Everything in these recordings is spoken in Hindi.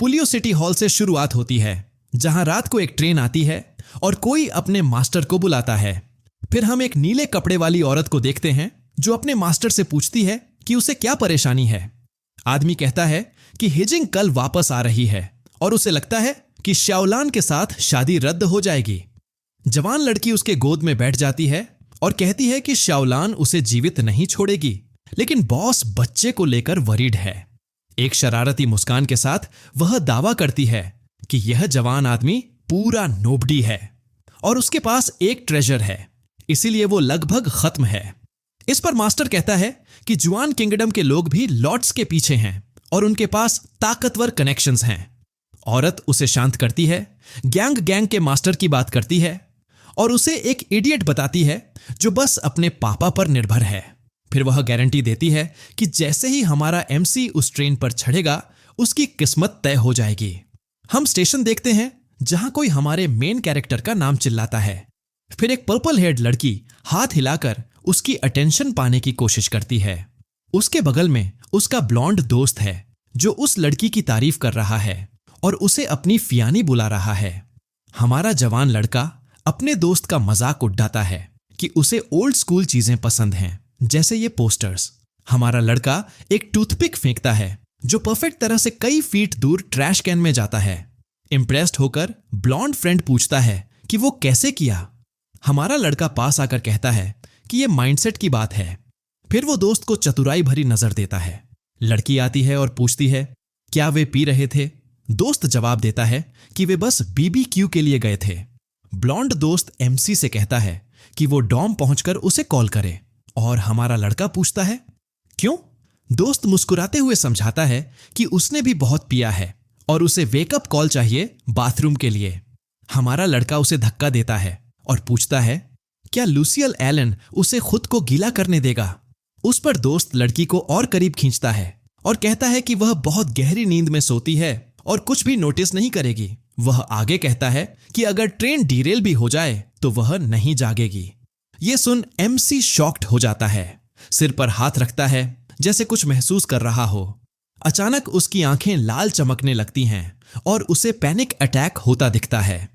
पुलियो सिटी हॉल से शुरुआत होती है, जहां रात को एक ट्रेन आती है और कोई अपने मास्टर को बुलाता है। फिर हम एक नीले कपड़े वाली औरत को देखते हैं जो अपने मास्टर से पूछती है कि उसे क्या परेशानी है। आदमी कहता है कि हिजिंग कल वापस आ रही है और उसे लगता है कि श्याओलान के साथ शादी रद्द हो जाएगी। जवान लड़की उसके गोद में बैठ जाती है और कहती है कि श्याओलान उसे जीवित नहीं छोड़ेगी, लेकिन बॉस बच्चे को लेकर वरीड है। एक शरारती मुस्कान के साथ वह दावा करती है कि यह जवान आदमी पूरा नोबडी है और उसके पास एक ट्रेजर है, इसीलिए वो लगभग खत्म है। इस पर मास्टर कहता है कि जुआन किंगडम के लोग भी लॉर्ड्स के पीछे हैं और उनके पास ताकतवर कनेक्शंस हैं। औरत उसे शांत करती है, गैंग के मास्टर की बात करती है और उसे एक इडियट बताती है जो बस अपने पापा पर निर्भर है। फिर वह गारंटी देती है कि जैसे ही हमारा एमसी उस ट्रेन पर चढ़ेगा उसकी किस्मत तय हो जाएगी। हम स्टेशन देखते हैं जहां कोई हमारे मेन कैरेक्टर का नाम चिल्लाता है। फिर एक पर्पल हेयर्ड लड़की हाथ हिलाकर उसकी अटेंशन पाने की कोशिश करती है। उसके बगल में उसका ब्लॉन्ड दोस्त है जो उस लड़की की तारीफ कर रहा है और उसे अपनी फियानी बुला रहा है। हमारा जवान लड़का अपने दोस्त का मजाक उड़ाता है कि उसे ओल्ड स्कूल चीजें पसंद हैं, जैसे ये पोस्टर्स। हमारा लड़का एक टूथपिक फेंकता है जो परफेक्ट तरह से कई फीट दूर ट्रैश कैन में जाता है। इंप्रेस्ड होकर ब्लॉन्ड फ्रेंड पूछता है कि वो कैसे किया। हमारा लड़का पास आकर कहता है कि ये माइंडसेट की बात है। फिर वो दोस्त को चतुराई भरी नजर देता है। लड़की आती है और पूछती है क्या वे पी रहे थे। दोस्त जवाब देता है कि वे बस बीबीक्यू के लिए गए थे। ब्लॉन्ड दोस्त एमसी से कहता है कि वो डॉम पहुंचकर उसे कॉल करे और हमारा लड़का पूछता है क्यों। दोस्त मुस्कुराते हुए समझाता है कि उसने भी बहुत पिया है और उसे वेकअप कॉल चाहिए बाथरूम के लिए। हमारा लड़का उसे धक्का देता है और पूछता है क्या लूसियल एलन उसे खुद को गीला करने देगा। उस पर दोस्त लड़की को और करीब खींचता है और कहता है कि वह बहुत गहरी नींद में सोती है और कुछ भी नोटिस नहीं करेगी। वह आगे कहता है कि अगर ट्रेन डीरेल भी हो जाए तो वह नहीं जागेगी। यह सुन एमसी शॉक्ड हो जाता है, सिर पर हाथ रखता है जैसे कुछ महसूस कर रहा हो। अचानक उसकी आंखें लाल चमकने लगती हैं और उसे पैनिक अटैक होता दिखता है।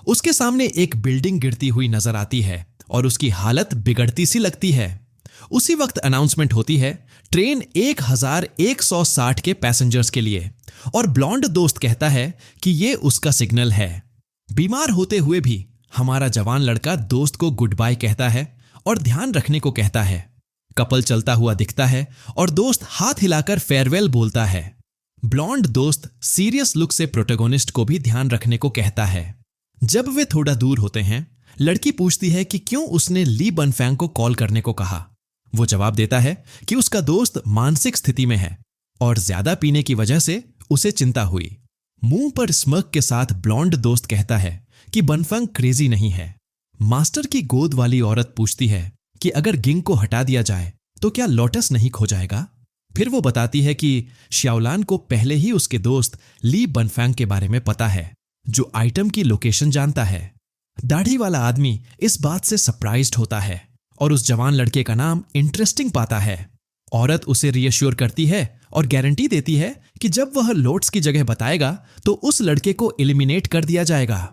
उसके सामने एक बिल्डिंग गिरती हुई नजर आती है और उसकी हालत बिगड़ती सी लगती है। उसी वक्त अनाउंसमेंट होती है ट्रेन 1160 के पैसेंजर्स के लिए और ब्लॉन्ड दोस्त कहता है कि ये उसका सिग्नल है। बीमार होते हुए भी हमारा जवान लड़का दोस्त को गुड बाय कहता है और ध्यान रखने को कहता है। कपल चलता हुआ दिखता है और दोस्त हाथ हिलाकर फेयरवेल बोलता है। ब्लॉन्ड दोस्त सीरियस लुक से प्रोटैगोनिस्ट को भी ध्यान रखने को कहता है। जब वे थोड़ा दूर होते हैं, लड़की पूछती है कि क्यों उसने ली बनफैंग को कॉल करने को कहा। वो जवाब देता है कि उसका दोस्त मानसिक स्थिति में है और ज्यादा पीने की वजह से उसे चिंता हुई। मुंह पर स्मर्क के साथ ब्लॉन्ड दोस्त कहता है कि बनफैंग क्रेजी नहीं है। मास्टर की गोद वाली औरत पूछती है कि अगर गिंग को हटा दिया जाए तो क्या लोटस नहीं खो जाएगा। फिर वो बताती है कि श्याओलान को पहले ही उसके दोस्त ली बनफैंग के बारे में पता है, जो आइटम की लोकेशन जानता है। दाढ़ी वाला आदमी इस बात से सरप्राइज्ड होता है और उस जवान लड़के का नाम इंटरेस्टिंग पाता है। औरत उसे रियश्योर करती है और गारंटी देती है कि जब वह लोट्स की जगह बताएगा तो उस लड़के को एलिमिनेट कर दिया जाएगा।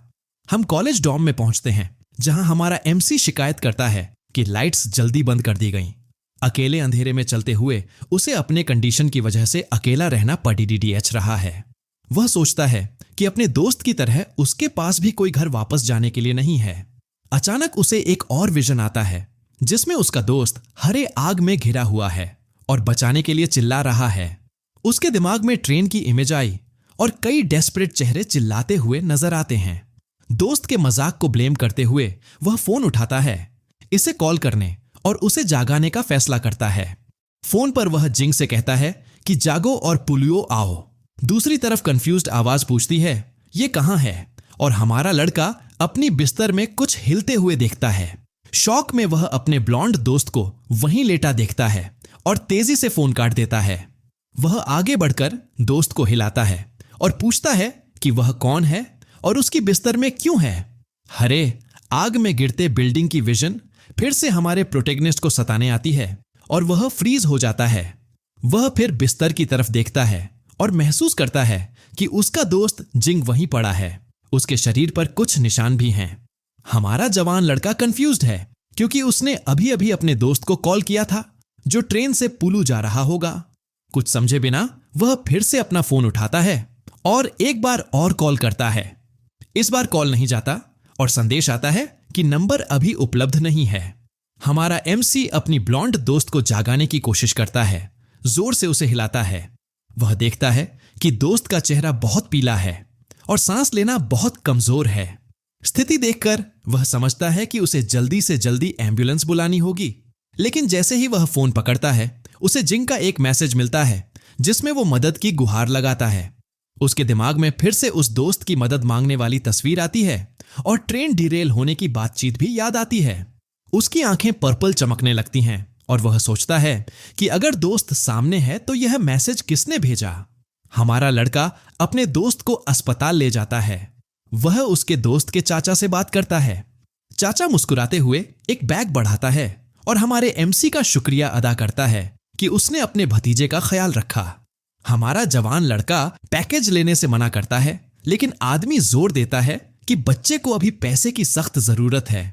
हम कॉलेज डॉम में पहुंचते हैं जहां हमारा एमसी शिकायत करता है कि लाइट्स जल्दी बंद कर दी गईं। अकेले अंधेरे में चलते हुए उसे अपने कंडीशन की वजह से अकेला रहना पड़ीडीएच रहा है। वह सोचता है कि अपने दोस्त की तरह उसके पास भी कोई घर वापस जाने के लिए नहीं है। अचानक उसे एक और विजन आता है जिसमें उसका दोस्त हरे आग में घिरा हुआ है और बचाने के लिए चिल्ला रहा है। उसके दिमाग में ट्रेन की इमेज आई और कई डेस्परेट चेहरे चिल्लाते हुए नजर आते हैं। दोस्त के मजाक को ब्लेम करते हुए वह फोन उठाता है, इसे कॉल करने और उसे जागाने का फैसला करता है। फोन पर वह जिंग से कहता है कि जागो और पुलियो आओ। दूसरी तरफ कंफ्यूज्ड आवाज पूछती है ये कहां है, और हमारा लड़का अपनी बिस्तर में कुछ हिलते हुए देखता है। शॉक में वह अपने ब्लॉन्ड दोस्त को वहीं लेटा देखता है और तेजी से फोन काट देता है। वह आगे बढ़कर दोस्त को हिलाता है और पूछता है कि वह कौन है और उसकी बिस्तर में क्यों है। हरे आग में गिरते बिल्डिंग की विजन फिर से हमारे प्रोटैगनिस्ट को सताने आती है और वह फ्रीज हो जाता है। वह फिर बिस्तर की तरफ देखता है और महसूस करता है कि उसका दोस्त जिंग वहीं पड़ा है। उसके शरीर पर कुछ निशान भी हैं। हमारा जवान लड़का कंफ्यूज्ड है क्योंकि उसने अभी अभी अपने दोस्त को कॉल किया था जो ट्रेन से पुलू जा रहा होगा। कुछ समझे बिना वह फिर से अपना फोन उठाता है और एक बार और कॉल करता है। इस बार कॉल नहीं जाता और संदेश आता है कि नंबर अभी उपलब्ध नहीं है। हमारा एमसी अपनी ब्लॉन्ड दोस्त को जागाने की कोशिश करता है, जोर से उसे हिलाता है। वह देखता है कि दोस्त का चेहरा बहुत पीला है और सांस लेना बहुत कमजोर है। स्थिति देखकर वह समझता है कि उसे जल्दी से जल्दी एम्बुलेंस बुलानी होगी। लेकिन जैसे ही वह फोन पकड़ता है उसे जिंग का एक मैसेज मिलता है जिसमें वो मदद की गुहार लगाता है। उसके दिमाग में फिर से उस दोस्त की मदद मांगने वाली तस्वीर आती है और ट्रेन डिरेल होने की बातचीत भी याद आती है। उसकी आंखें पर्पल चमकने लगती हैं और वह सोचता है कि अगर दोस्त सामने है तो यह मैसेज किसने भेजा। हमारा लड़का अपने दोस्त को अस्पताल ले जाता है। वह उसके दोस्त के चाचा से बात करता है। चाचा मुस्कुराते हुए एक बैग बढ़ाता है और हमारे एमसी का शुक्रिया अदा करता है कि उसने अपने भतीजे का ख्याल रखा। हमारा जवान लड़का पैकेज लेने से मना करता है, लेकिन आदमी जोर देता है कि बच्चे को अभी पैसे की सख्त जरूरत है।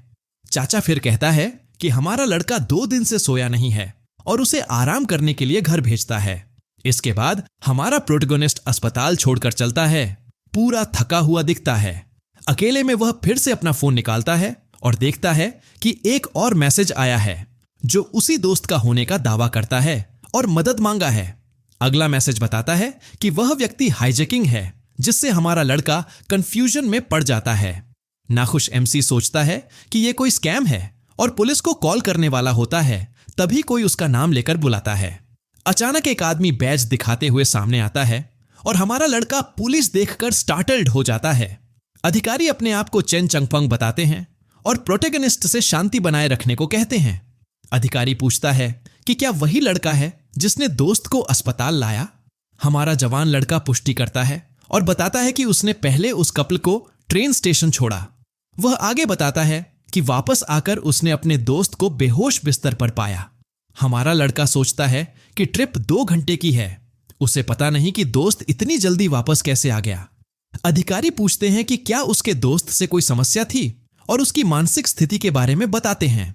चाचा फिर कहता है कि हमारा लड़का 2 दिन से सोया नहीं है और उसे आराम करने के लिए घर भेजता है। इसके बाद हमारा प्रोटैगनिस्ट अस्पताल छोड़कर चलता है। पूरा थका हुआ दिखता है। अकेले में वह फिर से अपना फोन निकालता है और देखता है कि एक और मैसेज आया है जो उसी दोस्त का होने का दावा करता है और मदद मांगा है। अगला मैसेज बताता है कि वह व्यक्ति हाईजैकिंग है, जिससे हमारा लड़का कंफ्यूजन में पड़ जाता है। नाखुश एमसी सोचता है कि यह कोई स्कैम है और पुलिस को कॉल करने वाला होता है। तभी कोई उसका नाम लेकर बुलाता है। अचानक एक आदमी बैज दिखाते हुए सामने आता है और हमारा लड़का पुलिस देखकर स्टार्टल्ड हो जाता है। अधिकारी अपने आप को चेन चंगफंग बताते हैं और प्रोटैगनिस्ट से शांति बनाए रखने को कहते हैं। अधिकारी पूछता है कि क्या वही लड़का है जिसने दोस्त को अस्पताल लाया। हमारा जवान लड़का पुष्टि करता है और बताता है कि उसने पहले उस कपल को ट्रेन स्टेशन छोड़ा। वह आगे बताता है कि वापस आकर उसने अपने दोस्त को बेहोश बिस्तर पर पाया। हमारा लड़का सोचता है कि ट्रिप 2 घंटे की है। उसे पता नहीं कि दोस्त इतनी जल्दी वापस कैसे आ गया। अधिकारी पूछते हैं कि क्या उसके दोस्त से कोई समस्या थी और उसकी मानसिक स्थिति के बारे में बताते हैं।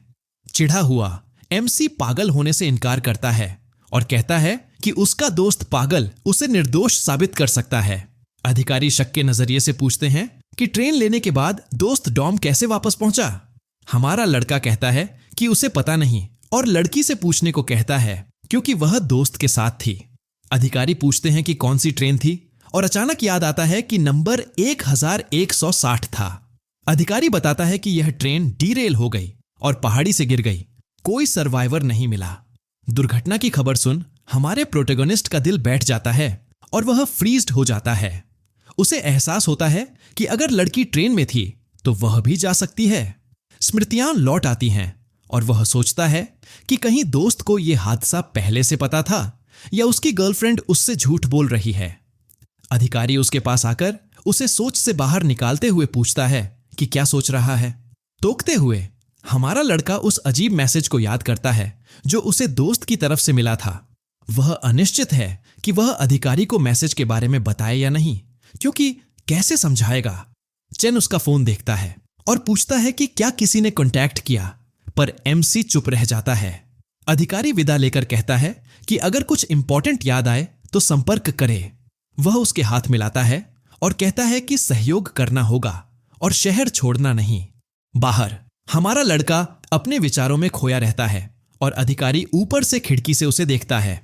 चिढ़ा हुआ एमसी पागल होने से इनकार करता है और कहता है कि उसका दोस्त पागल उसे निर्दोष साबित कर सकता है। अधिकारी शक के नजरिए से पूछते हैं कि ट्रेन लेने के बाद दोस्त डॉम कैसे वापस पहुंचा। हमारा लड़का कहता है कि उसे पता नहीं और लड़की से पूछने को कहता है क्योंकि वह दोस्त के साथ थी। अधिकारी पूछते हैं कि कौन सी ट्रेन थी और अचानक याद आता है कि नंबर 1160 था। अधिकारी बताता है कि यह ट्रेन डीरेल हो गई और पहाड़ी से गिर गई। कोई सर्वाइवर नहीं मिला। दुर्घटना की खबर सुन हमारे प्रोटैगनिस्ट का दिल बैठ जाता है और वह फ्रीज्ड हो जाता है। उसे एहसास होता है कि अगर लड़की ट्रेन में थी तो वह भी जा सकती है। स्मृतियां लौट आती हैं और वह सोचता है कि कहीं दोस्त को यह हादसा पहले से पता था या उसकी गर्लफ्रेंड उससे झूठ बोल रही है। अधिकारी उसके पास आकर उसे सोच से बाहर निकालते हुए पूछता है कि क्या सोच रहा है। टोकते हुए हमारा लड़का उस अजीब मैसेज को याद करता है जो उसे दोस्त की तरफ से मिला था। वह अनिश्चित है कि वह अधिकारी को मैसेज के बारे में बताए या नहीं, क्योंकि कैसे समझाएगा। चेन उसका फोन देखता है और पूछता है कि क्या किसी ने कांटेक्ट किया, पर एमसी चुप रह जाता है। अधिकारी विदा लेकर कहता है कि अगर कुछ इंपॉर्टेंट याद आए तो संपर्क करे। वह उसके हाथ मिलाता है और कहता है कि सहयोग करना होगा और शहर छोड़ना नहीं। बाहर हमारा लड़का अपने विचारों में खोया रहता है और अधिकारी ऊपर से खिड़की से उसे देखता है।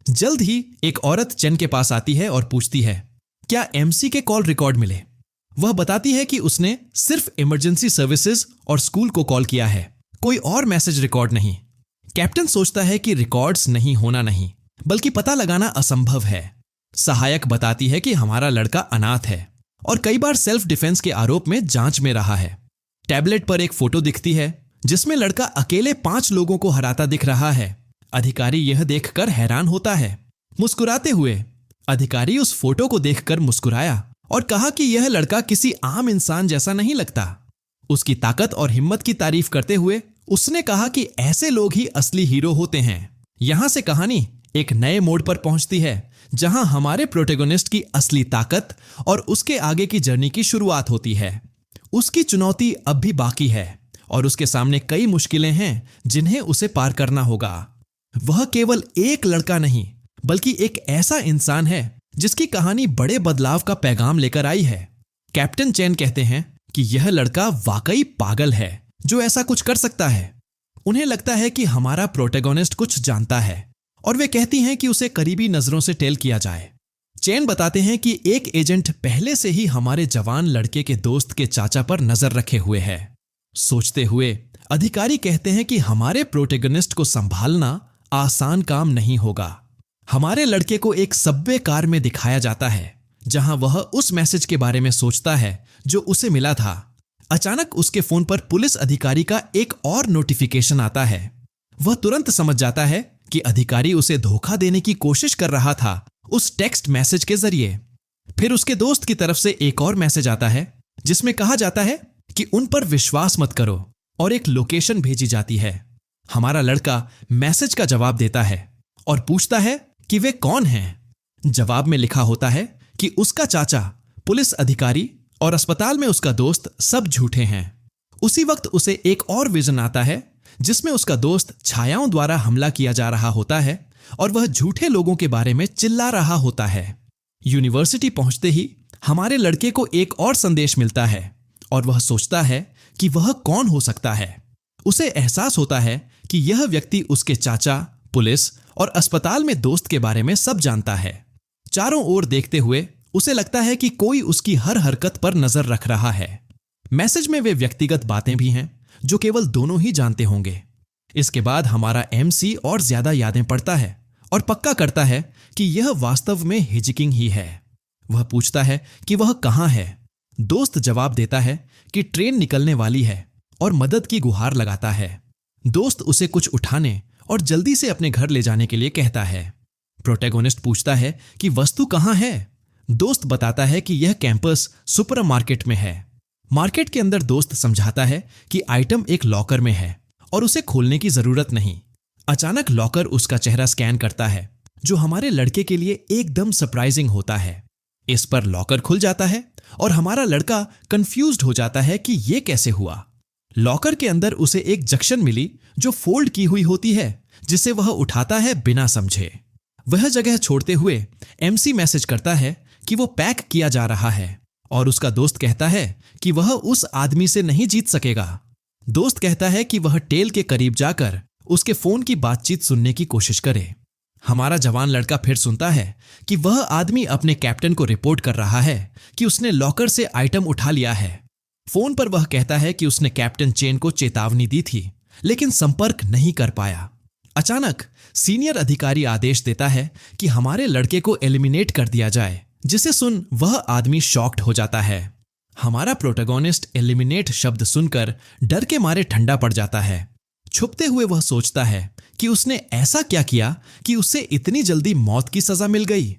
जल्द ही एक औरत चेन के पास आती है और पूछती है क्या एमसी के कॉल रिकॉर्ड मिले। वह बताती है कि उसने सिर्फ इमरजेंसी सर्विसेज और स्कूल को कॉल किया है, कोई और मैसेज रिकॉर्ड नहीं। कैप्टन सोचता है कि रिकॉर्ड्स नहीं होना नहीं, बल्कि पता लगाना असंभव है। सहायक बताती है कि हमारा लड़का अनाथ है और कई बार सेल्फ डिफेंस के आरोप में जांच में रहा है। टैबलेट पर एक फोटो दिखती है जिसमें लड़का अकेले 5 लोगों को हराता दिख रहा है। अधिकारी यह देखकर हैरान होता है। मुस्कुराते हुए अधिकारी उस फोटो को देखकर मुस्कुराया और कहा कि यह लड़का किसी आम इंसान जैसा नहीं लगता। उसकी ताकत और हिम्मत की तारीफ करते हुए उसने कहा कि ऐसे लोग ही असली हीरो होते हैं। यहां से कहानी एक नए मोड़ पर पहुंचती है जहां हमारे प्रोटैगनिस्ट की असली ताकत और उसके आगे की जर्नी की शुरुआत होती है। उसकी चुनौती अब भी बाकी है और उसके सामने कई मुश्किलें हैं जिन्हें उसे पार करना होगा। वह केवल एक लड़का नहीं, बल्कि एक ऐसा इंसान है जिसकी कहानी बड़े बदलाव का पैगाम लेकर आई है। कैप्टन चैन कहते हैं कि यह लड़का वाकई पागल है जो ऐसा कुछ कर सकता है। उन्हें लगता है कि हमारा प्रोटैगनिस्ट कुछ जानता है और वे कहती हैं कि उसे करीबी नजरों से टेल किया जाए। चैन बताते हैं कि एक एजेंट पहले से ही हमारे जवान लड़के के दोस्त के चाचा पर नजर रखे हुए है। सोचते हुए अधिकारी कहते हैं कि हमारे प्रोटैगनिस्ट को संभालना आसान काम नहीं होगा। हमारे लड़के को एक सबवे कार में दिखाया जाता है जहां वह उस मैसेज के बारे में सोचता है जो उसे मिला था। अचानक उसके फोन पर पुलिस अधिकारी का एक और नोटिफिकेशन आता है। वह तुरंत समझ जाता है कि अधिकारी उसे धोखा देने की कोशिश कर रहा था उस टेक्स्ट मैसेज के जरिए। फिर उसके दोस्त की तरफ से एक और मैसेज आता है जिसमें कहा जाता है कि उन पर विश्वास मत करो और एक लोकेशन भेजी जाती है। हमारा लड़का मैसेज का जवाब देता है और पूछता है कि वे कौन हैं। जवाब में लिखा होता है कि उसका चाचा, पुलिस अधिकारी और अस्पताल में उसका दोस्त सब झूठे हैं। उसी वक्त उसे एक और विजन आता है जिसमें उसका दोस्त छायाओं द्वारा हमला किया जा रहा होता है और वह झूठे लोगों के बारे में चिल्ला रहा होता है। यूनिवर्सिटी पहुंचते ही हमारे लड़के को एक और संदेश मिलता है और वह सोचता है कि वह कौन हो सकता है। उसे एहसास होता है कि यह व्यक्ति उसके चाचा, पुलिस और अस्पताल में दोस्त के बारे में सब जानता है। चारों ओर देखते हुए उसे लगता है कि कोई उसकी हर हरकत पर नजर रख रहा है। मैसेज में वे व्यक्तिगत बातें भी हैं जो केवल दोनों ही जानते होंगे। इसके बाद हमारा एमसी और ज्यादा यादें पढ़ता है और पक्का करता है कि यह वास्तव में हिजिकिंग ही है। वह पूछता है कि वह कहां है। दोस्त जवाब देता है कि ट्रेन निकलने वाली है और मदद की गुहार लगाता है। दोस्त उसे कुछ उठाने और जल्दी से अपने घर ले जाने के लिए कहता है। प्रोटैगनिस्ट पूछता है कि वस्तु कहां है। दोस्त बताता है कि यह कैंपस सुपरमार्केट में है। मार्केट के अंदर दोस्त समझाता है कि आइटम एक लॉकर में है और उसे खोलने की जरूरत नहीं। अचानक लॉकर उसका चेहरा स्कैन करता है जो हमारे लड़के के लिए एकदम सरप्राइजिंग होता है। इस पर लॉकर खुल जाता है और हमारा लड़का कंफ्यूज्ड हो जाता है कि यह कैसे हुआ। लॉकर के अंदर उसे एक जंक्शन मिली जो फोल्ड की हुई होती है जिसे वह उठाता है बिना समझे। वह जगह छोड़ते हुए एमसी मैसेज करता है कि वो पैक किया जा रहा है और उसका दोस्त कहता है कि वह उस आदमी से नहीं जीत सकेगा। दोस्त कहता है कि वह टेल के करीब जाकर उसके फोन की बातचीत सुनने की कोशिश करे। हमारा जवान लड़का फिर सुनता है कि वह आदमी अपने कैप्टन को रिपोर्ट कर रहा है कि उसने लॉकर से आइटम उठा लिया है। फोन पर वह कहता है कि उसने कैप्टन चेन को चेतावनी दी थी लेकिन संपर्क नहीं कर पाया। अचानक सीनियर अधिकारी आदेश देता है कि हमारे लड़के को एलिमिनेट कर दिया जाए, जिसे सुन वह आदमी शॉक्ड हो जाता है। हमारा प्रोटैगनिस्ट एलिमिनेट शब्द सुनकर डर के मारे ठंडा पड़ जाता है। छुपते हुए वह सोचता है कि उसने ऐसा क्या किया कि उसे इतनी जल्दी मौत की सजा मिल गई।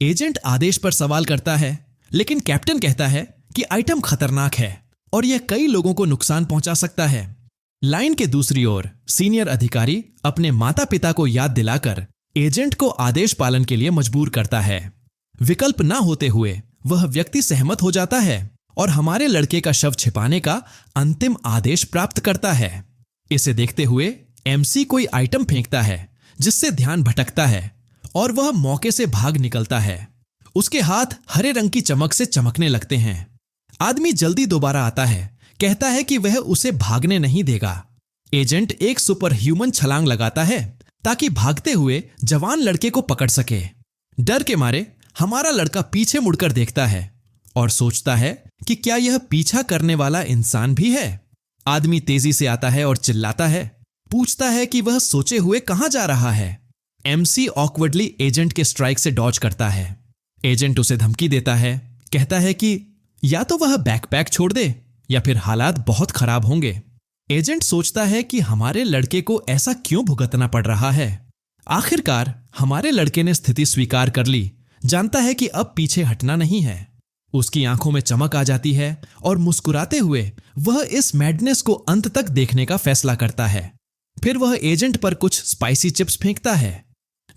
एजेंट आदेश पर सवाल करता है लेकिन कैप्टन कहता है कि आइटम खतरनाक है और यह कई लोगों को नुकसान पहुंचा सकता है। लाइन के दूसरी ओर सीनियर अधिकारी अपने माता पिता को याद दिलाकर एजेंट को आदेश पालन के लिए मजबूर करता है। विकल्प न होते हुए वह व्यक्ति सहमत हो जाता है और हमारे लड़के का शव छिपाने का अंतिम आदेश प्राप्त करता है। इसे देखते हुए एमसी कोई आइटम फेंकता है जिससे ध्यान भटकता है और वह मौके से भाग निकलता है। उसके हाथ हरे रंग की चमक से चमकने लगते हैं। आदमी जल्दी दोबारा आता है, कहता है कि वह उसे भागने नहीं देगा। एजेंट एक सुपर ह्यूमन छलांग लगाता है ताकि भागते हुए जवान लड़के को पकड़ सके। डर के मारे हमारा लड़का पीछे मुड़कर देखता है और सोचता है कि क्या यह पीछा करने वाला इंसान भी है। आदमी तेजी से आता है और चिल्लाता है, पूछता है कि वह सोचे हुए कहां जा रहा है। एमसी ऑकवर्डली एजेंट के स्ट्राइक से डॉज करता है। एजेंट उसे धमकी देता है, कहता है कि या तो वह बैकपैक छोड़ दे या फिर हालात बहुत खराब होंगे। एजेंट सोचता है कि हमारे लड़के को ऐसा क्यों भुगतना पड़ रहा है। आखिरकार हमारे लड़के ने स्थिति स्वीकार कर ली, जानता है कि अब पीछे हटना नहीं है। उसकी आंखों में चमक आ जाती है और मुस्कुराते हुए वह इस मैडनेस को अंत तक देखने का फैसला करता है। फिर वह एजेंट पर कुछ स्पाइसी चिप्स फेंकता है।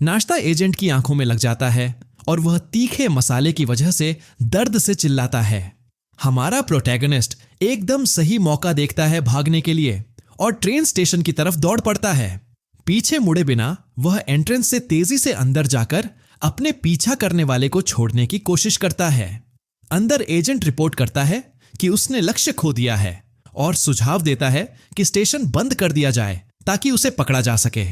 नाश्ता एजेंट की आंखों में लग जाता है और वह तीखे मसाले की वजह से दर्द से चिल्लाता है। हमारा प्रोटैगनिस्ट एकदम सही मौका देखता है भागने के लिए और ट्रेन स्टेशन की तरफ दौड़ पड़ता है। पीछे मुड़े बिना वह एंट्रेंस से तेजी से अंदर जाकर अपने पीछा करने वाले को छोड़ने की कोशिश करता है। अंदर एजेंट रिपोर्ट करता है कि उसने लक्ष्य खो दिया है और सुझाव देता है कि स्टेशन बंद कर दिया जाए ताकि उसे पकड़ा जा सके।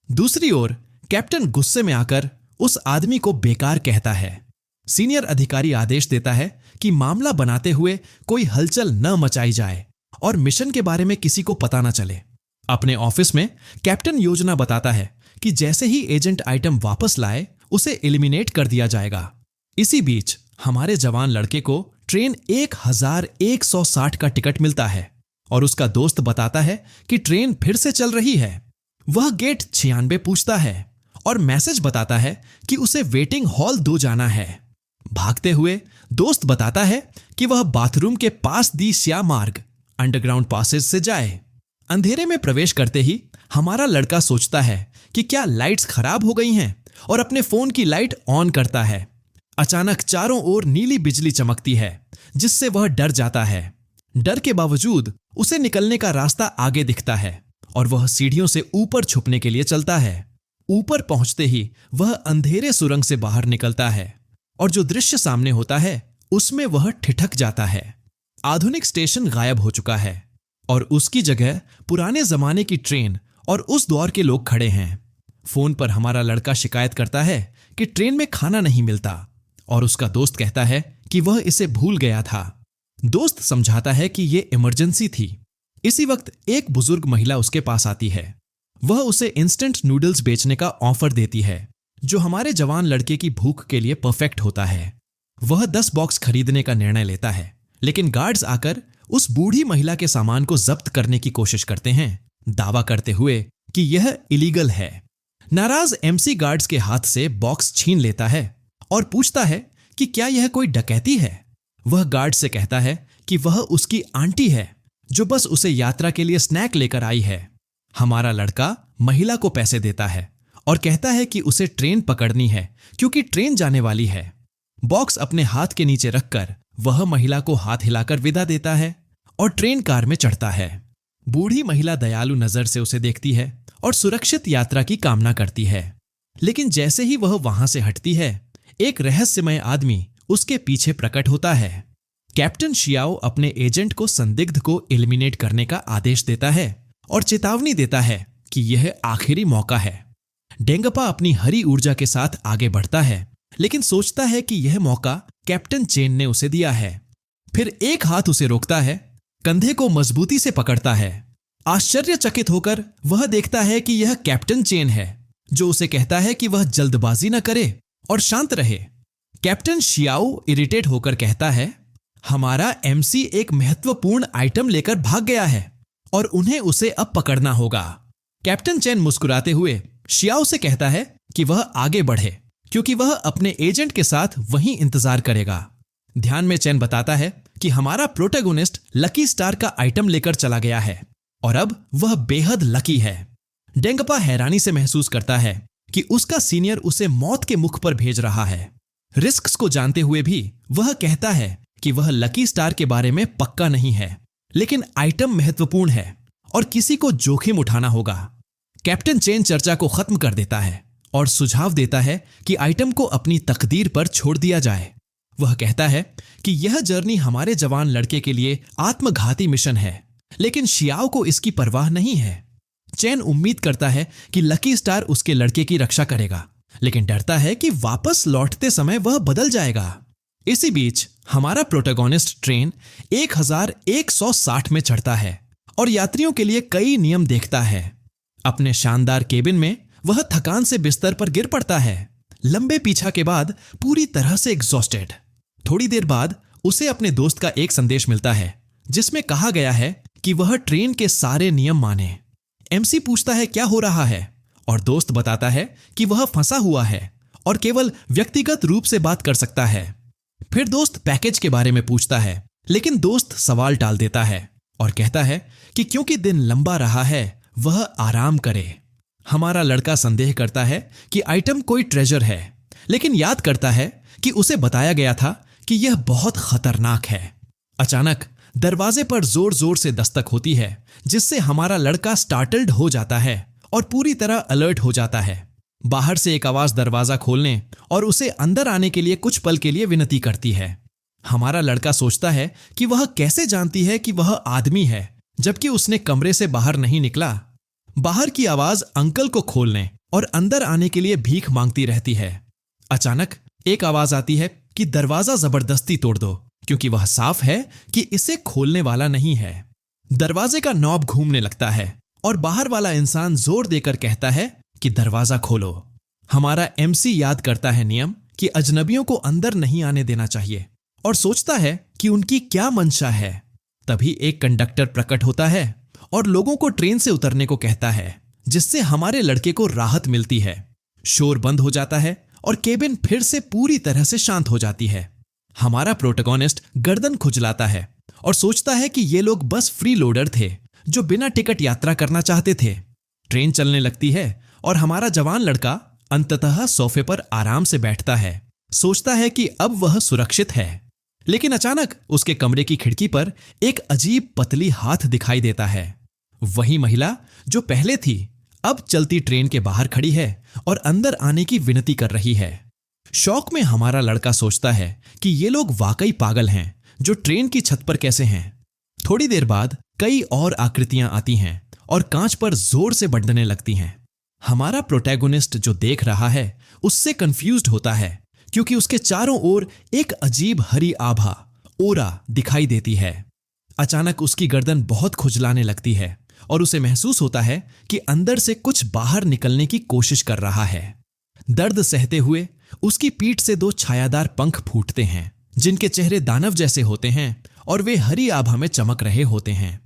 दूसरी ओर कैप्टन गुस्से में आकर उस आदमी को बेकार कहता है। सीनियर अधिकारी आदेश देता है कि मामला बनाते हुए कोई हलचल न मचाई जाए और मिशन के बारे में किसी को पता न चले। अपने ऑफिस में कैप्टन योजना बताता है कि जैसे ही एजेंट आइटम वापस लाए उसे एलिमिनेट कर दिया जाएगा। इसी बीच हमारे जवान लड़के को ट्रेन 1160 का टिकट मिलता है और उसका दोस्त बताता है कि ट्रेन फिर से चल रही है। वह गेट 96 पूछता है और मैसेज बताता है कि उसे वेटिंग हॉल 2 जाना है। भागते हुए दोस्त बताता है कि वह बाथरूम के पास दी श्या मार्ग अंडरग्राउंड पासेज से जाए। अंधेरे में प्रवेश करते ही हमारा लड़का सोचता है कि क्या लाइट्स खराब हो गई हैं और अपने फोन की लाइट ऑन करता है। अचानक चारों ओर नीली बिजली चमकती है जिससे वह डर जाता है। डर के बावजूद उसे निकलने का रास्ता आगे दिखता है और वह सीढ़ियों से ऊपर छुपने के लिए चलता है। ऊपर पहुंचते ही वह अंधेरे सुरंग से बाहर निकलता है और जो दृश्य सामने होता है उसमें वह ठिठक जाता है। आधुनिक स्टेशन गायब हो चुका है और उसकी जगह पुराने जमाने की ट्रेन और उस दौर के लोग खड़े हैं। फोन पर हमारा लड़का शिकायत करता है कि ट्रेन में खाना नहीं मिलता और उसका दोस्त कहता है कि वह इसे भूल गया था। दोस्त समझाता है कि यह इमरजेंसी थी। इसी वक्त एक बुजुर्ग महिला उसके पास आती है। वह उसे इंस्टेंट नूडल्स बेचने का ऑफर देती है जो हमारे जवान लड़के की भूख के लिए परफेक्ट होता है। वह 10 बॉक्स खरीदने का निर्णय लेता है, लेकिन गार्ड्स आकर उस बूढ़ी महिला के सामान को जब्त करने की कोशिश करते हैं, दावा करते हुए कि यह इलीगल है। नाराज एमसी गार्ड्स के हाथ से बॉक्स छीन लेता है और पूछता है कि क्या यह कोई डकैती है। वह गार्ड से कहता है कि वह उसकी आंटी है जो बस उसे यात्रा के लिए स्नैक लेकर आई है। हमारा लड़का महिला को पैसे देता है और कहता है कि उसे ट्रेन पकड़नी है क्योंकि ट्रेन जाने वाली है। बॉक्स अपने हाथ के नीचे रखकर वह महिला को हाथ हिलाकर विदा देता है और ट्रेन कार में चढ़ता है। बूढ़ी महिला दयालु नजर से उसे देखती है और सुरक्षित यात्रा की कामना करती है, लेकिन जैसे ही वह वहां से हटती है एक रहस्यमय आदमी उसके पीछे प्रकट होता है। कैप्टन शियाओ अपने एजेंट को संदिग्ध को एलिमिनेट करने का आदेश देता है और चेतावनी देता है कि यह आखिरी मौका है। डेंगपा अपनी हरी ऊर्जा के साथ आगे बढ़ता है, लेकिन सोचता है कि यह मौका कैप्टन चेन ने उसे दिया है। फिर एक हाथ उसे रोकता है, कंधे को मजबूती से पकड़ता है। आश्चर्यचकित होकर वह देखता है कि यह कैप्टन चेन है जो उसे कहता है कि वह जल्दबाजी न करे और शांत रहे। कैप्टन शियाओ इरिटेट होकर कहता है, हमारा एमसी एक महत्वपूर्ण आइटम लेकर भाग गया है और उन्हें उसे अब पकड़ना होगा। कैप्टन चेन मुस्कुराते हुए शियाओ से कहता है कि वह आगे बढ़े क्योंकि वह अपने एजेंट के साथ वहीं इंतजार करेगा। ध्यान में चेन बताता है कि हमारा प्रोटैगनिस्ट लकी स्टार का आइटम लेकर चला गया है और अब वह बेहद लकी है। डेंगपा हैरानी से महसूस करता है कि उसका सीनियर उसे मौत के मुख पर भेज रहा है। रिस्क्स को जानते हुए भी वह कहता है कि वह लकी स्टार के बारे में पक्का नहीं है, लेकिन आइटम महत्वपूर्ण है और किसी को जोखिम उठाना होगा। कैप्टन चेन चर्चा को खत्म कर देता है और सुझाव देता है कि आइटम को अपनी तकदीर पर छोड़ दिया जाए। वह कहता है कि यह जर्नी हमारे जवान लड़के के लिए आत्मघाती मिशन है, लेकिन शियाओ को इसकी परवाह नहीं है। चेन उम्मीद करता है कि लकी स्टार उसके लड़के की रक्षा करेगा, लेकिन डरता है कि वापस लौटते समय वह बदल जाएगा। इसी बीच हमारा प्रोटैगनिस्ट ट्रेन 1160 में चढ़ता है और यात्रियों के लिए कई नियम देखता है। अपने शानदार केबिन में वह थकान से बिस्तर पर गिर पड़ता है, लंबे पीछा के बाद पूरी तरह से एग्जॉस्टेड। थोड़ी देर बाद उसे अपने दोस्त का एक संदेश मिलता है जिसमें कहा गया है कि वह ट्रेन के सारे नियम माने। एमसी पूछता है क्या हो रहा है और दोस्त बताता है कि वह फंसा हुआ है और केवल व्यक्तिगत रूप से बात कर सकता है। फिर दोस्त पैकेज के बारे में पूछता है, लेकिन दोस्त सवाल टाल देता है और कहता है कि क्योंकि दिन लंबा रहा है वह आराम करे। हमारा लड़का संदेह करता है कि आइटम कोई ट्रेजर है, लेकिन याद करता है कि उसे बताया गया था कि यह बहुत खतरनाक है। अचानक दरवाजे पर जोर जोर से दस्तक होती है, जिससे हमारा लड़का स्टार्टल्ड हो जाता है और पूरी तरह अलर्ट हो जाता है। बाहर से एक आवाज दरवाजा खोलने और उसे अंदर आने के लिए कुछ पल के लिए विनती करती है। हमारा लड़का सोचता है कि वह कैसे जानती है कि वह आदमी है, जबकि उसने कमरे से बाहर नहीं निकला। बाहर की आवाज अंकल को खोलने और अंदर आने के लिए भीख मांगती रहती है। अचानक एक आवाज आती है कि दरवाजा जबरदस्ती तोड़ दो, क्योंकि वह साफ है कि इसे खोलने वाला नहीं है। दरवाजे का नॉब घूमने लगता है और बाहर वाला इंसान जोर देकर कहता है कि दरवाजा खोलो। हमारा एमसी याद करता है नियम कि अजनबियों को अंदर नहीं आने देना चाहिए और सोचता है कि उनकी क्या मंशा है। तभी एक कंडक्टर प्रकट होता है और लोगों को ट्रेन से उतरने को कहता है, जिससे हमारे लड़के को राहत मिलती है। शोर बंद हो जाता है और केबिन फिर से पूरी तरह से शांत हो जाती है। हमारा प्रोटोगोनिस्ट गर्दन खुजलाता है और सोचता है कि ये लोग बस फ्री लोडर थे जो बिना टिकट यात्रा करना चाहते थे। ट्रेन चलने लगती है और हमारा जवान लड़का अंततः सोफे पर आराम से बैठता है, सोचता है कि अब वह सुरक्षित है। लेकिन अचानक उसके कमरे की खिड़की पर एक अजीब पतली हाथ दिखाई देता है। वही महिला जो पहले थी अब चलती ट्रेन के बाहर खड़ी है और अंदर आने की विनती कर रही है। शौक में हमारा लड़का सोचता है कि ये लोग वाकई पागल हैं, जो ट्रेन की छत पर कैसे हैं। थोड़ी देर बाद कई और आकृतियां आती हैं और कांच पर जोर से बढ़ने लगती हैं। हमारा प्रोटैगोनिस्ट जो देख रहा है उससे कंफ्यूज्ड होता है, क्योंकि उसके चारों ओर एक अजीब हरी आभा ओरा दिखाई देती है। अचानक उसकी गर्दन बहुत खुजलाने लगती है और उसे महसूस होता है कि अंदर से कुछ बाहर निकलने की कोशिश कर रहा है। दर्द सहते हुए उसकी पीठ से दो छायादार पंख फूटते हैं, जिनके चेहरे दानव जैसे होते हैं और वे हरी आभा में चमक रहे होते हैं।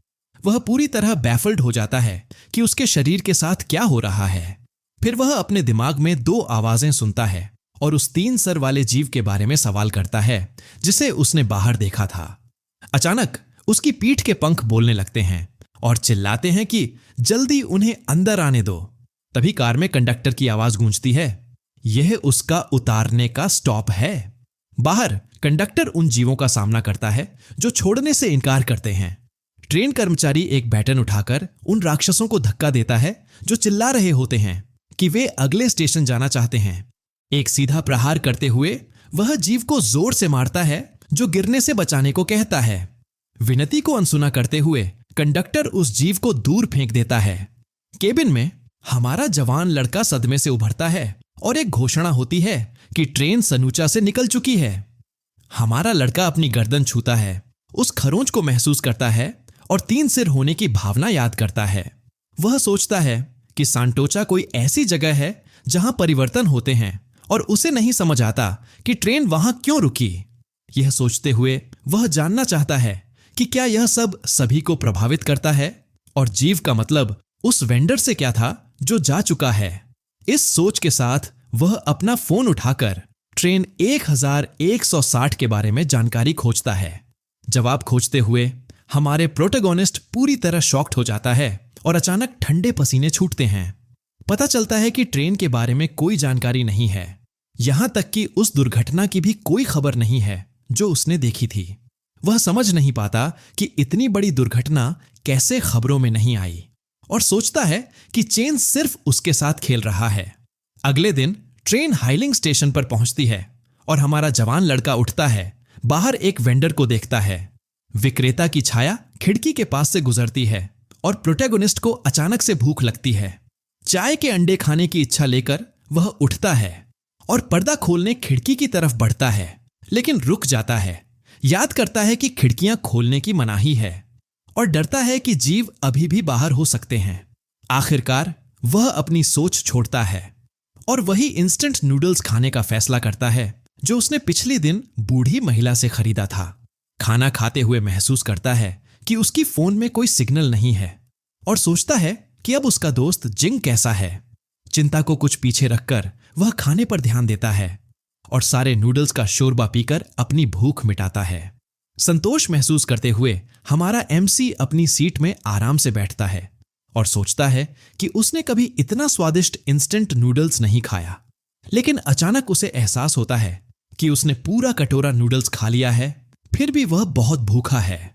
वह पूरी तरह बैफल्ड हो जाता है कि उसके शरीर के साथ क्या हो रहा है। फिर वह अपने दिमाग में दो आवाजें सुनता है और उस 3 सर वाले जीव के बारे में सवाल करता है जिसे उसने बाहर देखा था। अचानक उसकी पीठ के पंख बोलने लगते हैं और चिल्लाते हैं कि जल्दी उन्हें अंदर आने दो। तभी कार में कंडक्टर की आवाज गूंजती है, यह उसका उतारने का स्टॉप है। बाहर कंडक्टर उन जीवों का सामना करता है जो छोड़ने से इनकार करते हैं। ट्रेन कर्मचारी एक बैटन उठाकर उन राक्षसों को धक्का देता है जो चिल्ला रहे होते हैं कि वे अगले स्टेशन जाना चाहते हैं। एक सीधा प्रहार करते हुए वह जीव को जोर से मारता है जो गिरने से बचाने को कहता है। विनती को अनसुना करते हुए कंडक्टर उस जीव को दूर फेंक देता है। केबिन में हमारा जवान लड़का सदमे से उभरता है और एक घोषणा होती है कि ट्रेन सनूचा से निकल चुकी है। हमारा लड़का अपनी गर्दन छूता है, उस खरोंच को महसूस करता है और 3 सिर होने की भावना याद करता है। वह सोचता है कि सांटोचा कोई ऐसी जगह है जहां परिवर्तन होते हैं और उसे नहीं समझ आता कि ट्रेन वहां क्यों रुकी। यह सोचते हुए वह जानना चाहता है कि क्या यह सब सभी को प्रभावित करता है और जीव का मतलब उस वेंडर से क्या था जो जा चुका है। इस सोच के साथ वह अपना फोन उठाकर ट्रेन 1160 के बारे में जानकारी खोजता है। जवाब खोजते हुए हमारे प्रोटोगोनिस्ट पूरी तरह शॉक्ड हो जाता है और अचानक ठंडे पसीने छूटते हैं। पता चलता है कि ट्रेन के बारे में कोई जानकारी नहीं है, यहां तक कि उस दुर्घटना की भी कोई खबर नहीं है जो उसने देखी थी। वह समझ नहीं पाता कि इतनी बड़ी दुर्घटना कैसे खबरों में नहीं आई और सोचता है कि चेन सिर्फ उसके साथ खेल रहा है। अगले दिन ट्रेन हाइलिंग स्टेशन पर पहुंचती है और हमारा जवान लड़का उठता है, बाहर एक वेंडर को देखता है। विक्रेता की छाया खिड़की के पास से गुजरती है और प्रोटैगोनिस्ट को अचानक से भूख लगती है। चाय के अंडे खाने की इच्छा लेकर वह उठता है और पर्दा खोलने खिड़की की तरफ बढ़ता है, लेकिन रुक जाता है। याद करता है कि खिड़कियां खोलने की मनाही है और डरता है कि जीव अभी भी बाहर हो सकते हैं। आखिरकार वह अपनी सोच छोड़ता है और वही इंस्टेंट नूडल्स खाने का फैसला करता है जो उसने पिछले दिन बूढ़ी महिला से खरीदा था। खाना खाते हुए महसूस करता है कि उसकी फोन में कोई सिग्नल नहीं है और सोचता है कि अब उसका दोस्त जिंग कैसा है। चिंता को कुछ पीछे रखकर वह खाने पर ध्यान देता है और सारे नूडल्स का शोरबा पीकर अपनी भूख मिटाता है। संतोष महसूस करते हुए हमारा एमसी अपनी सीट में आराम से बैठता है और सोचता है कि उसने कभी इतना स्वादिष्ट इंस्टेंट नूडल्स नहीं खाया। लेकिन अचानक उसे एहसास होता है कि उसने पूरा कटोरा नूडल्स खा लिया है, फिर भी वह बहुत भूखा है।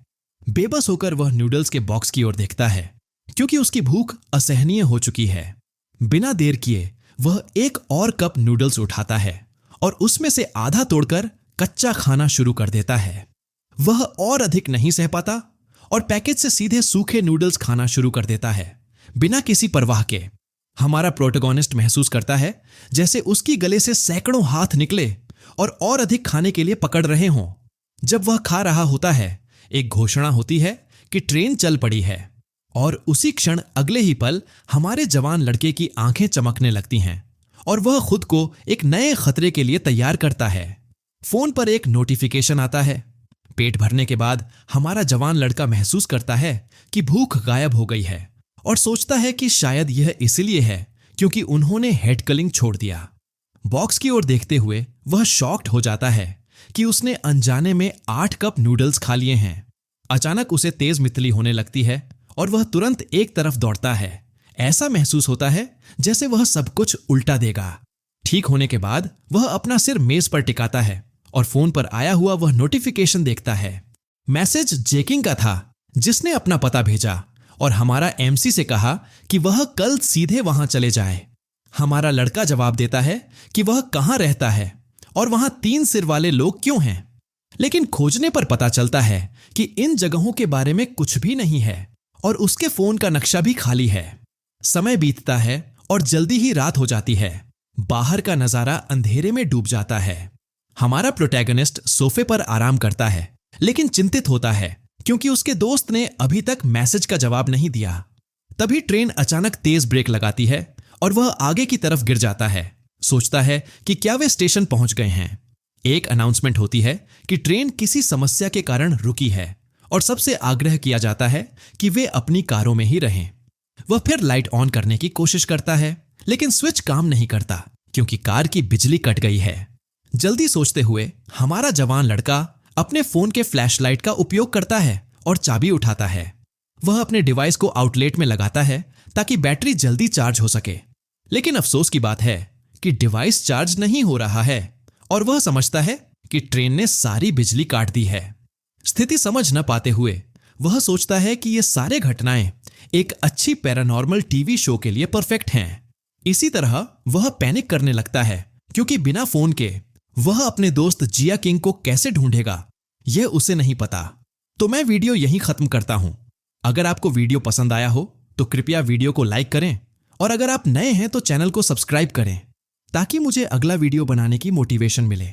बेबस होकर वह नूडल्स के बॉक्स की ओर देखता है, क्योंकि उसकी भूख असहनीय हो चुकी है। बिना देर किए वह एक और कप नूडल्स उठाता है और उसमें से आधा तोड़कर कच्चा खाना शुरू कर देता है। वह और अधिक नहीं सह पाता और पैकेज से सीधे सूखे नूडल्स खाना शुरू कर देता है, बिना किसी परवाह के। हमारा प्रोटोगोनिस्ट महसूस करता है जैसे उसकी गले से सैकड़ों हाथ निकले और अधिक खाने के लिए पकड़ रहे हों। जब वह खा रहा होता है, एक घोषणा होती है कि ट्रेन चल पड़ी है, और उसी क्षण अगले ही पल हमारे जवान लड़के की आंखें चमकने लगती हैं और वह खुद को एक नए खतरे के लिए तैयार करता है। फोन पर एक नोटिफिकेशन आता है। पेट भरने के बाद हमारा जवान लड़का महसूस करता है कि भूख गायब हो गई है और सोचता है कि शायद यह इसलिए है क्योंकि उन्होंने हेड कलिंग छोड़ दिया। बॉक्स की ओर देखते हुए वह शॉक्ड हो जाता है कि उसने अनजाने में 8 कप नूडल्स खा लिए हैं। अचानक उसे तेज मितली होने लगती है और वह तुरंत एक तरफ दौड़ता है। ऐसा महसूस होता है जैसे वह सब कुछ उल्टा देगा। ठीक होने के बाद वह अपना सिर मेज पर टिकाता है और फोन पर आया हुआ वह नोटिफिकेशन देखता है। मैसेज जेकिंग का था, जिसने अपना पता भेजा और हमारा एमसी से कहा कि वह कल सीधे वहां चले जाए। हमारा लड़का जवाब देता है कि वह कहां रहता है और वहां 3 सिर वाले लोग क्यों हैं। लेकिन खोजने पर पता चलता है कि इन जगहों के बारे में कुछ भी नहीं है और उसके फोन का नक्शा भी खाली है। समय बीतता है और जल्दी ही रात हो जाती है। बाहर का नजारा अंधेरे में डूब जाता है। हमारा प्रोटैगनिस्ट सोफे पर आराम करता है, लेकिन चिंतित होता है क्योंकि उसके दोस्त ने अभी तक मैसेज का जवाब नहीं दिया। तभी ट्रेन अचानक तेज ब्रेक लगाती है और वह आगे की तरफ गिर जाता है। सोचता है कि क्या वे स्टेशन पहुंच गए हैं। एक अनाउंसमेंट होती है कि ट्रेन किसी समस्या के कारण रुकी है और सबसे आग्रह किया जाता है कि वे अपनी कारों में ही रहें। वह फिर लाइट ऑन करने की कोशिश करता है, लेकिन स्विच काम नहीं करता क्योंकि कार की बिजली कट गई है। जल्दी सोचते हुए हमारा जवान लड़का अपने फोन के फ्लैशलाइट का उपयोग करता है और चाबी उठाता है। वह अपने डिवाइस को आउटलेट में लगाता है ताकि बैटरी जल्दी चार्ज हो सके। लेकिन अफसोस की बात है कि डिवाइस चार्ज नहीं हो रहा है और वह समझता है कि ट्रेन ने सारी बिजली काट दी है। स्थिति समझ न पाते हुए वह सोचता है कि ये सारे घटनाएं एक अच्छी पैरानॉर्मल टीवी शो के लिए परफेक्ट हैं। इसी तरह वह पैनिक करने लगता है क्योंकि बिना फोन के वह अपने दोस्त जिया किंग को कैसे ढूंढेगा, यह उसे नहीं पता। तो मैं वीडियो यहीं खत्म करता हूं। अगर आपको वीडियो पसंद आया हो तो कृपया वीडियो को लाइक करें और अगर आप नए हैं तो चैनल को सब्सक्राइब करें ताकि मुझे अगला वीडियो बनाने की मोटिवेशन मिले।